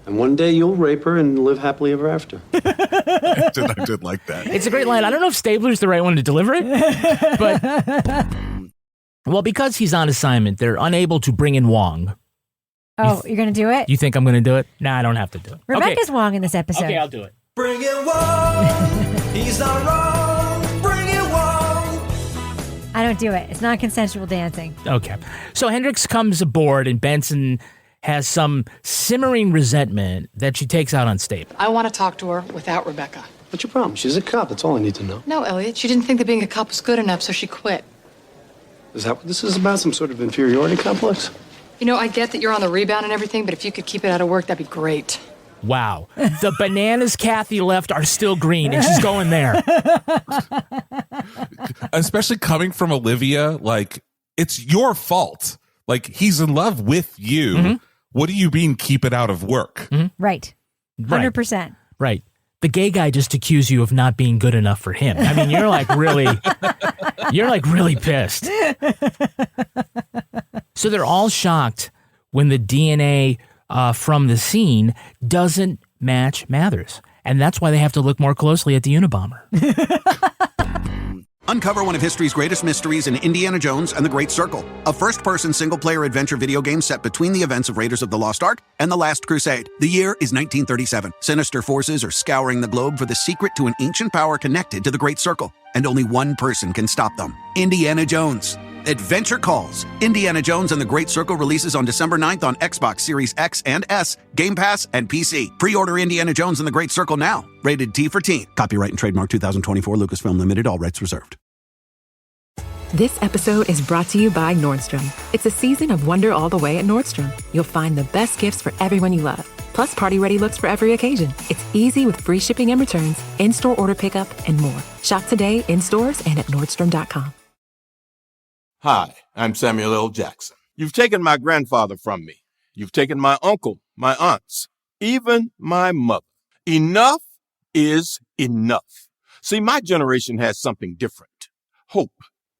And one day you'll rape her and live happily ever after. I did like that. It's a great line. I don't know if Stabler's the right one to deliver it, but well, because he's on assignment, they're unable to bring in Wong. Oh, you're going to do it? You think I'm going to do it? Nah, I don't have to do it. Rebecca's Wong in this episode. Okay, I'll do it. Bring it Wong. He's not wrong. Bring it Wong. I don't do it. It's non-consensual dancing. Okay. So Hendricks comes aboard and Benson has some simmering resentment that she takes out on Stabler. I want to talk to her without Rebecca. What's your problem? She's a cop. That's all I need to know. No, Elliot. She didn't think that being a cop was good enough, so she quit. Is that what this is about? Some sort of inferiority complex? You know, I get that you're on the rebound and everything, but if you could keep it out of work, that'd be great. Wow. The bananas Kathy left are still green, and she's going there. Especially coming from Olivia, like, it's your fault. Like, he's in love with you. Mm-hmm. What do you mean, keep it out of work? Mm-hmm. Right. 100%. Right. The gay guy just accused you of not being good enough for him. I mean, you're like really pissed. So they're all shocked when the DNA from the scene doesn't match Mathers. And that's why they have to look more closely at the Unabomber. Uncover one of history's greatest mysteries in Indiana Jones and the Great Circle, a first-person single-player adventure video game set between the events of Raiders of the Lost Ark and The Last Crusade. The year is 1937. Sinister forces are scouring the globe for the secret to an ancient power connected to the Great Circle, and only one person can stop them: Indiana Jones. Adventure calls. Indiana Jones and the Great Circle releases on December 9th on Xbox Series X and S, Game Pass, and PC. Pre-order Indiana Jones and the Great Circle now. Rated T for Teen. Copyright and trademark 2024 Lucasfilm Limited. All rights reserved. This episode is brought to you by Nordstrom. It's a season of wonder all the way at Nordstrom. You'll find the best gifts for everyone you love, plus party-ready looks for every occasion. It's easy with free shipping and returns, in-store order pickup, and more. Shop today in stores and at Nordstrom.com. Hi, I'm Samuel L. Jackson. You've taken my grandfather from me. You've taken my uncle, my aunts, even my mother. Enough is enough. See, my generation has something different. Hope.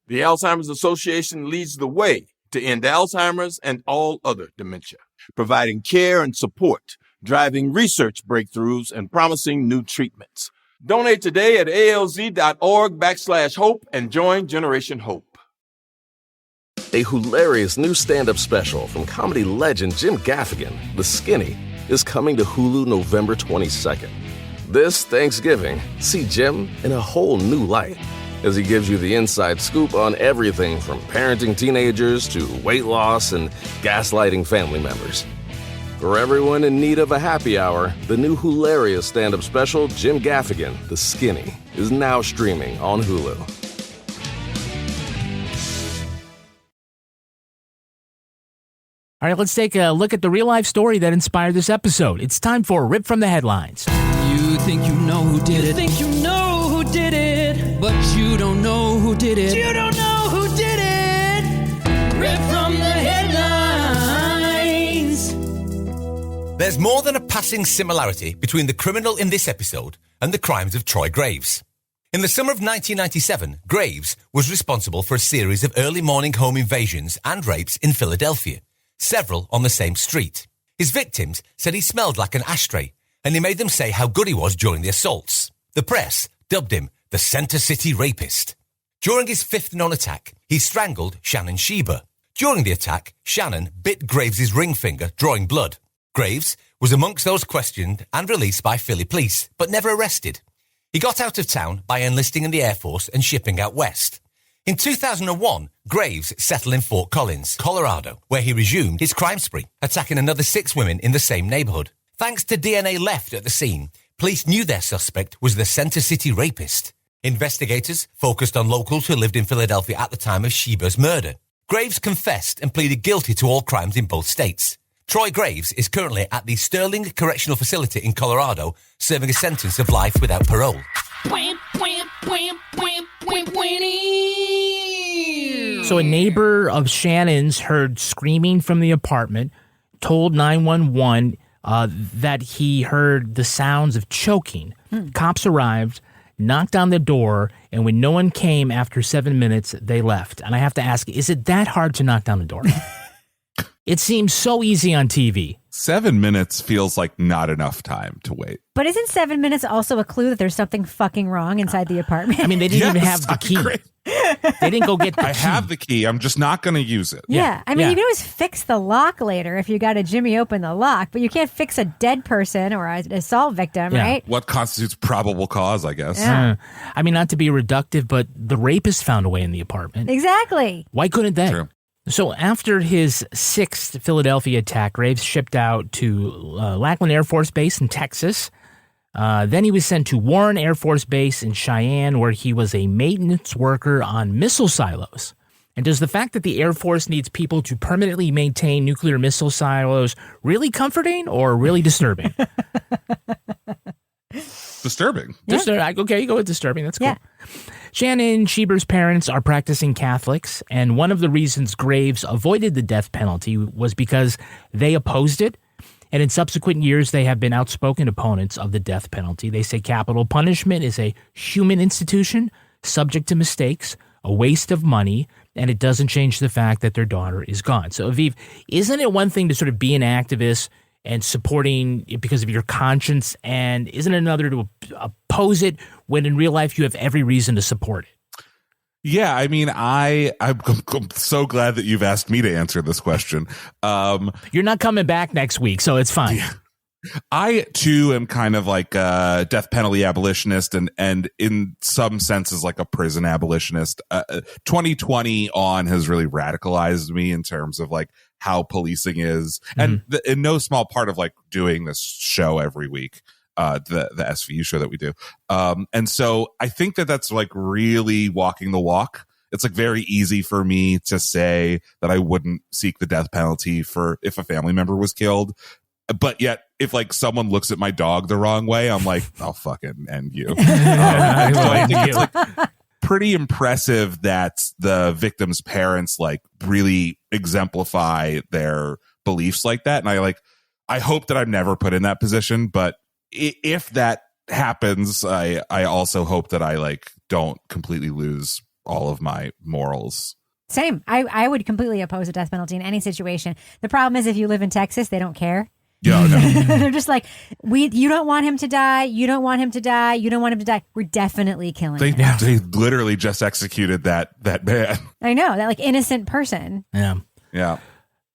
The Alzheimer's Association leads the way to end Alzheimer's and all other dementia, providing care and support, driving research breakthroughs, and promising new treatments. Donate today at alz.org/hope and join Generation Hope. A hilarious new stand-up special from comedy legend Jim Gaffigan, The Skinny, is coming to Hulu November 22nd. This Thanksgiving, see Jim in a whole new light as he gives you the inside scoop on everything from parenting teenagers to weight loss and gaslighting family members. For everyone in need of a happy hour, the new hilarious stand-up special, Jim Gaffigan, The Skinny, is now streaming on Hulu. All right, let's take a look at the real-life story that inspired this episode. It's time for Rip from the Headlines. You think you know who did it. You think you know who did it. But you don't know who did it. You don't know who did it. Rip from the headlines. There's more than a passing similarity between the criminal in this episode and the crimes of Troy Graves. In the summer of 1997, Graves was responsible for a series of early morning home invasions and rapes in Philadelphia, several on the same street. His victims said he smelled like an ashtray, and he made them say how good he was during the assaults. The press dubbed him the Center City Rapist. During his fifth known attack, he strangled Shannon Sheba. During the attack, Shannon bit Graves' ring finger, drawing blood. Graves was amongst those questioned and released by Philly police, but never arrested. He got out of town by enlisting in the Air Force and shipping out west. In 2001, Graves settled in Fort Collins, Colorado, where he resumed his crime spree, attacking another 6 women in the same neighborhood. Thanks to DNA left at the scene, police knew their suspect was the Center City Rapist. Investigators focused on locals who lived in Philadelphia at the time of Sheba's murder. Graves confessed and pleaded guilty to all crimes in both states. Troy Graves is currently at the Sterling Correctional Facility in Colorado, serving a sentence of life without parole. So a neighbor of Shannon's heard screaming from the apartment, told 911 that he heard the sounds of choking. Cops arrived, knocked on the door, and when no one came after 7 minutes, they left. And I have to ask, is it that hard to knock down the door? It seems so easy on TV. 7 minutes feels like not enough time to wait. But isn't 7 minutes also a clue that there's something fucking wrong inside the apartment? I mean, they didn't even have the key. They didn't go get the key. I have the key. I'm just not going to use it. Yeah. I mean, you can always fix the lock later if you got to jimmy open the lock, but you can't fix a dead person or an assault victim, right? What constitutes probable cause, I guess. Yeah. I mean, not to be reductive, but the rapist found a way in the apartment. Exactly. Why couldn't they? True. So after his 6th Philadelphia attack, Graves shipped out to Lackland Air Force Base in Texas. Then he was sent to Warren Air Force Base in Cheyenne, where he was a maintenance worker on missile silos. And does the fact that the Air Force needs people to permanently maintain nuclear missile silos really comforting or really disturbing? Disturbing. Okay, you go with disturbing. That's cool. Yeah. Shannon Schieber's parents are practicing Catholics, and one of the reasons Graves avoided the death penalty was because they opposed it. And in subsequent years, they have been outspoken opponents of the death penalty. They say capital punishment is a human institution, subject to mistakes, a waste of money, and it doesn't change the fact that their daughter is gone. So, Aviv, isn't it one thing to sort of be an activist and supporting it because of your conscience, and isn't it another to oppose it when in real life you have every reason to support it? Yeah, I mean, I'm so glad that you've asked me to answer this question. You're not coming back next week, so it's fine. Yeah. I, too, am kind of like a death penalty abolitionist and in some senses like a prison abolitionist. 2020 on has really radicalized me in terms of like how policing is. And in no small part of like doing this show every week. The SVU show that we do. And so I think that that's like really walking the walk. It's like very easy for me to say that I wouldn't seek the death penalty for if a family member was killed. But yet, if like someone looks at my dog the wrong way, I'm like, I'll fucking end you. And so I think it's like pretty impressive that the victim's parents like really exemplify their beliefs like that. And I hope that I'm never put in that position, but if that happens, I also hope that I like don't completely lose all of my morals. Same. I would completely oppose a death penalty in any situation. The problem is if you live in Texas, they don't care. Yeah, no. They're just like, you don't want him to die. You don't want him to die. You don't want him to die. We're definitely killing him. They literally just executed that man. I know, that like innocent person. Yeah. Yeah.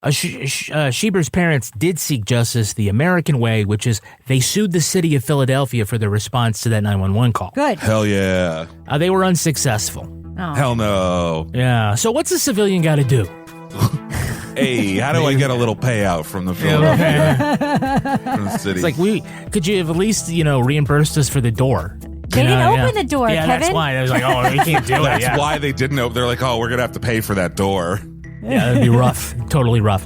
Schieber's parents did seek justice the American way, which is they sued the city of Philadelphia for their response to that 911 call. Good. Hell yeah. They were unsuccessful. Oh. Hell no. Yeah. So what's a civilian got to do? Hey, how do I get a little payout from the Philadelphia from the city? It's like could you have at least reimbursed us for the door? They didn't open the door, Yeah, Kevin. That's why. I was like, oh, we can't do it. That's why they didn't open. They're like, oh, we're gonna have to pay for that door. Yeah, that'd be rough. Totally rough.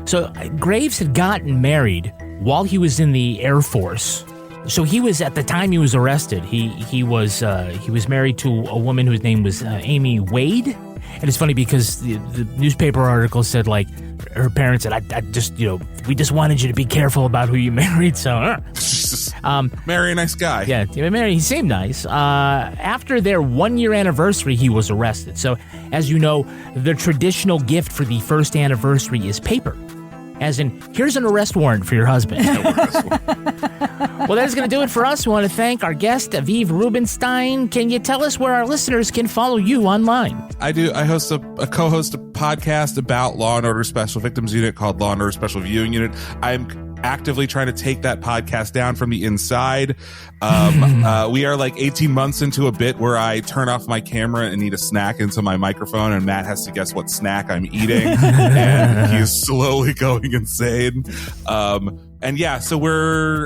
So Graves had gotten married while he was in the Air Force. So he was, at the time he was arrested, he was married to a woman whose name was Amy Wade. And it's funny because the newspaper article said, like, her parents said, I just, we just wanted you to be careful about who you married. So, marry a nice guy. Yeah, he seemed nice. After their 1-year anniversary, he was arrested. So, as you know, the traditional gift for the first anniversary is paper. As in, here's an arrest warrant for your husband. Well, that's going to do it for us. We want to thank our guest, Aviv Rubinstein. Can you tell us where our listeners can follow you online? I do. I host a co-host a podcast about Law & Order Special Victims Unit called Law & Order Special Viewing Unit. I'm actively trying to take that podcast down from the inside. We are like 18 months into a bit where I turn off my camera and eat a snack into my microphone, and Matt has to guess what snack I'm eating, and he's slowly going insane. And yeah, so we're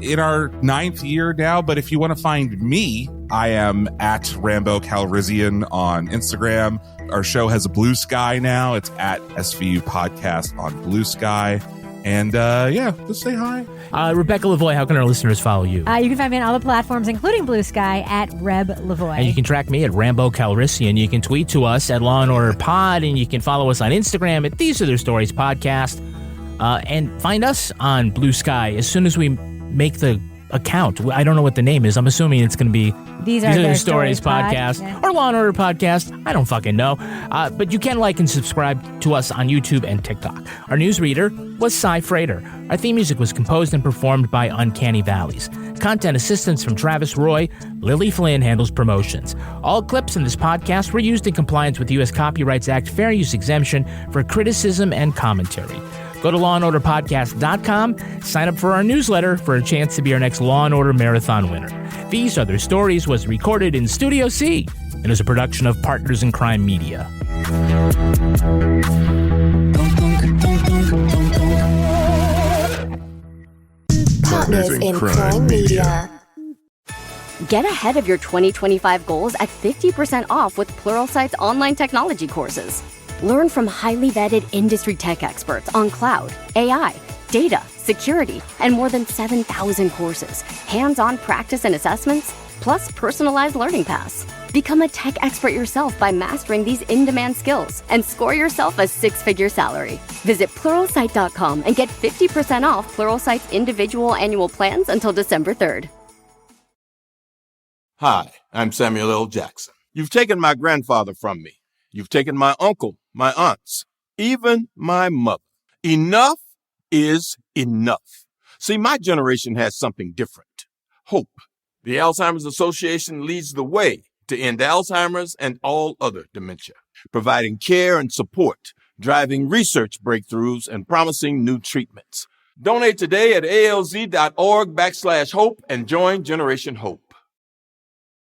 in our 9th year now, but if you want to find me, I am at Rambo Calrissian on Instagram. Our show has a Blue Sky now. It's at SVU Podcast on Blue Sky. And just say hi. Rebecca Lavoie, how can our listeners follow you? You can find me on all the platforms, including Blue Sky, at Reb Lavoie. And you can track me at Rambo Calrissian. You can tweet to us at Law & Order Pod, and you can follow us on Instagram at These Are Their Stories Podcast. And find us on Blue Sky as soon as we make the account. I don't know what the name is. I'm assuming it's going to be These Are Their Stories Pod. podcast Yeah. or Law and Order podcast. I don't fucking know. But you can like and subscribe to us on YouTube and TikTok. Our newsreader was Cy Frater. Our theme music was composed and performed by Uncanny Valleys. Content assistance from Travis Roy. Lily Flynn handles promotions. All clips in this podcast were used in compliance with the U.S. Copyrights Act fair use exemption for criticism and commentary. Go to lawandorderpodcast.com, sign up for our newsletter for a chance to be our next Law & Order Marathon winner. These Are Their Stories was recorded in Studio C and is a production of Partners in Crime Media. Partners in Crime Media. Get ahead of your 2025 goals at 50% off with Pluralsight's online technology courses. Learn from highly vetted industry tech experts on cloud, AI, data, security, and more than 7,000 courses, hands-on practice and assessments, plus personalized learning paths. Become a tech expert yourself by mastering these in-demand skills and score yourself a six-figure salary. Visit Pluralsight.com and get 50% off Pluralsight's individual annual plans until December 3rd. Hi, I'm Samuel L. Jackson. You've taken my grandfather from me. You've taken my uncle, my aunts, even my mother. Enough is enough. See, my generation has something different. Hope. The Alzheimer's Association leads the way to end Alzheimer's and all other dementia, providing care and support, driving research breakthroughs, and promising new treatments. Donate today at alz.org/hope and join Generation Hope.